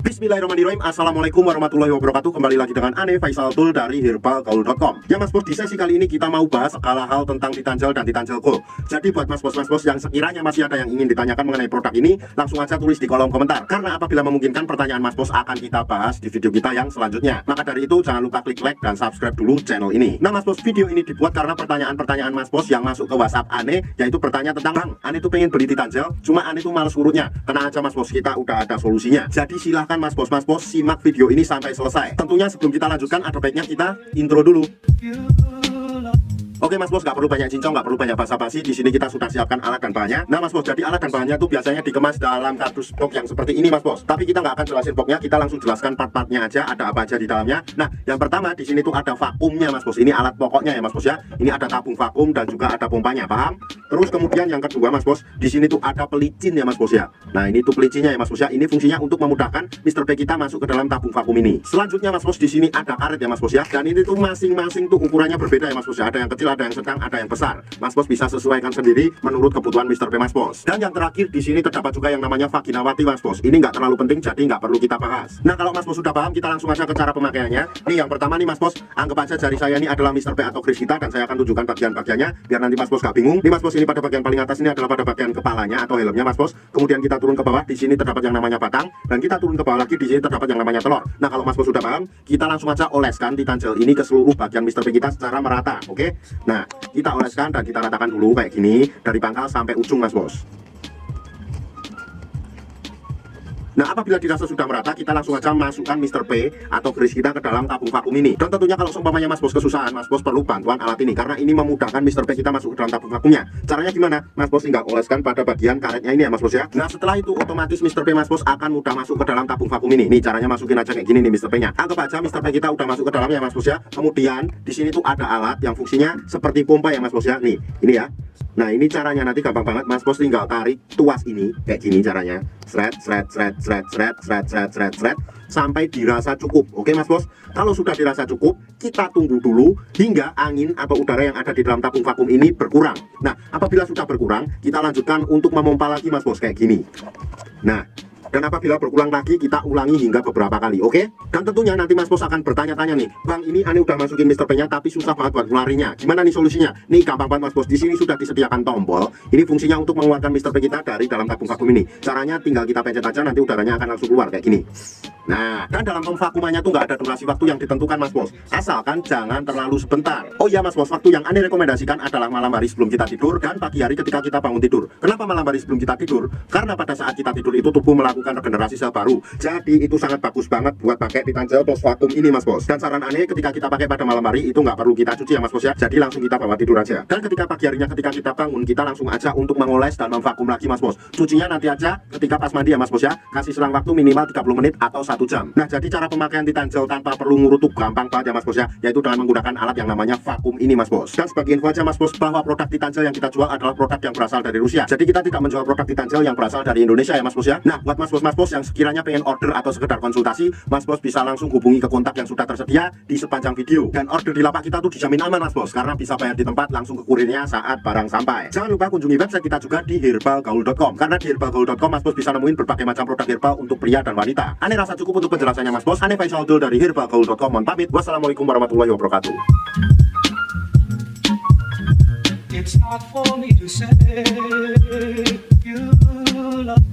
Bismillahirrahmanirrahim. Assalamualaikum warahmatullahi wabarakatuh. Kembali lagi dengan Ane Faisal Tool dari herbalgaul.com. Ya mas bos, di sesi kali ini kita mau bahas segala hal tentang Titan Gel dan Titan Gel Gold. Jadi buat mas bos yang sekiranya masih ada yang ingin ditanyakan mengenai produk ini, langsung aja tulis di kolom komentar. Karena apabila memungkinkan, pertanyaan mas bos akan kita bahas di video kita yang selanjutnya. Maka dari itu jangan lupa klik like dan subscribe dulu channel ini. Nah mas bos, video ini dibuat karena pertanyaan-pertanyaan mas bos yang masuk ke WhatsApp Ane, yaitu bertanya tentang, Bang, Ane tuh pengen beli Titan Gel, cuma Ane tuh males urutnya. Tenang aja mas bos, kita udah ada solusinya. Jadi silahkan mas bos simak video ini sampai selesai. Tentunya sebelum kita lanjutkan, ada baiknya kita intro dulu. Oke mas bos, nggak perlu banyak cincong, nggak perlu banyak basa-basi. Di sini kita sudah siapkan alat dan bahannya. Nah mas bos, jadi alat dan bahannya tuh biasanya dikemas dalam kardus box yang seperti ini mas bos. Tapi kita nggak akan jelasin boxnya, kita langsung jelaskan part-partnya aja, ada apa aja di dalamnya. Nah yang pertama di sini tuh ada vakumnya mas bos. Ini alat pokoknya ya mas bos ya. Ini ada tabung vakum dan juga ada pompanya, paham? Terus kemudian yang kedua mas bos, di sini tuh ada pelicin ya mas bos ya. Nah ini tuh pelicinnya ya mas bos ya. Ini fungsinya untuk memudahkan Mr. P kita masuk ke dalam tabung vakum ini. Selanjutnya mas bos, di sini ada karet ya mas bos ya. Dan ini tuh masing-masing tuh ukurannya berbeda ya mas bos ya. Ada yang kecil, ada yang sedang, ada yang besar. Mas bos bisa sesuaikan sendiri menurut kebutuhan Mr. P mas bos. Dan yang terakhir di sini terdapat juga yang namanya vaginawati mas bos. Ini nggak terlalu penting, jadi nggak perlu kita bahas. Nah kalau mas bos sudah paham, kita langsung aja ke cara pemakaiannya. Nih yang pertama nih mas bos, anggap aja jari saya ini adalah Mr. P atau Chris kita, dan saya akan tunjukkan bagian-bagiannya biar nanti mas bos gak bingung. Nih mas bos, ini pada bagian paling atas ini adalah pada bagian kepalanya atau helmnya mas bos. Kemudian kita turun ke bawah, di sini terdapat yang namanya batang, dan kita turun ke bawah lagi, di sini terdapat yang namanya telur. Nah kalau mas bos sudah paham, kita langsung aja oleskan Titan Gel ini ke seluruh bagian Mr. P kita secara merata. Oke, nah kita oleskan dan kita ratakan dulu kayak gini dari pangkal sampai ujung mas bos. Nah apabila dirasa sudah merata, kita langsung aja masukkan Mr. P atau Chris kita ke dalam tabung vakum ini. Dan tentunya kalau seumpamanya mas bos kesusahan, mas bos perlu bantuan alat ini, karena ini memudahkan Mr. P kita masuk ke dalam tabung vakumnya. Caranya gimana? Mas bos tinggal oleskan pada bagian karetnya ini ya mas bos ya. Nah setelah itu otomatis Mr. P mas bos akan mudah masuk ke dalam tabung vakum ini. Nih caranya masukin aja kayak gini nih Mr. P nya. Anggap aja Mr. P kita udah masuk ke dalamnya mas bos ya. Kemudian di sini tuh ada alat yang fungsinya seperti pompa ya mas bos ya. Nih ini ya. Nah ini caranya nanti gampang banget, mas bos tinggal tarik tuas ini kayak gini caranya, sret sampai dirasa cukup. Oke mas bos, kalau sudah dirasa cukup, kita tunggu dulu hingga angin atau udara yang ada di dalam tabung vakum ini berkurang. Nah apabila sudah berkurang, kita lanjutkan untuk memompa lagi mas bos kayak gini. Nah dan apabila berkurang lagi, kita ulangi hingga beberapa kali, oke? Dan tentunya nanti mas bos akan bertanya-tanya nih, Bang, ini Ane udah masukin Mr. P nya tapi susah banget buat ngelarinya. Gimana nih solusinya? Nih gampang banget mas bos, di sini sudah disediakan tombol. Ini fungsinya untuk mengeluarkan Mr. P kita dari dalam tabung vakum ini. Caranya tinggal kita pencet aja, nanti udaranya akan langsung keluar kayak gini. Nah, dan dalam pemvakumannya tuh nggak ada durasi waktu yang ditentukan mas bos, asalkan jangan terlalu sebentar. Oh iya mas bos, waktu yang Ane rekomendasikan adalah malam hari sebelum kita tidur dan pagi hari ketika kita bangun tidur. Kenapa malam hari sebelum kita tidur? Karena pada saat kita tidur itu tubuh melakukan regenerasi sel baru. Jadi itu sangat bagus banget buat pakai Titan Gel plus vakum ini mas bos. Dan saran Ane, ketika kita pakai pada malam hari itu nggak perlu kita cuci ya mas bos ya. Jadi langsung kita bawa tidur aja. Dan ketika pagi harinya ketika kita bangun, kita langsung aja untuk mengoles dan memvakum lagi mas bos. Cucinya nanti aja ketika pas mandi ya mas bos ya. Kasih selang waktu minimal 30 menit atau 1 jam. Nah jadi cara pemakaian Titan Gel tanpa perlu ngurut tuh gampang banget ya mas bos ya, yaitu dengan menggunakan alat yang namanya vakum ini mas bos. Dan sebagai info aja mas bos, bahwa produk Titan Gel yang kita jual adalah produk yang berasal dari Rusia. Jadi kita tidak menjual produk Titan Gel yang berasal dari Indonesia ya mas bos ya. Nah buat mas bos yang sekiranya pengen order atau sekedar konsultasi, mas bos bisa langsung hubungi ke kontak yang sudah tersedia di sepanjang video. Dan order di lapak kita tuh dijamin aman mas bos, karena bisa bayar di tempat langsung ke kurirnya saat barang sampai. Jangan lupa kunjungi website kita juga di herbalgaul.com, karena di herbalgaul.com mas bos bisa nemuin berbagai macam produk herbal untuk pria dan wanita. Ane rasa cukup untuk penjelasannya mas bos. Ane Faisal Tool dari herbalgaul.com, mohon pamit. Wassalamualaikum warahmatullahi wabarakatuh. It's not for me to say you love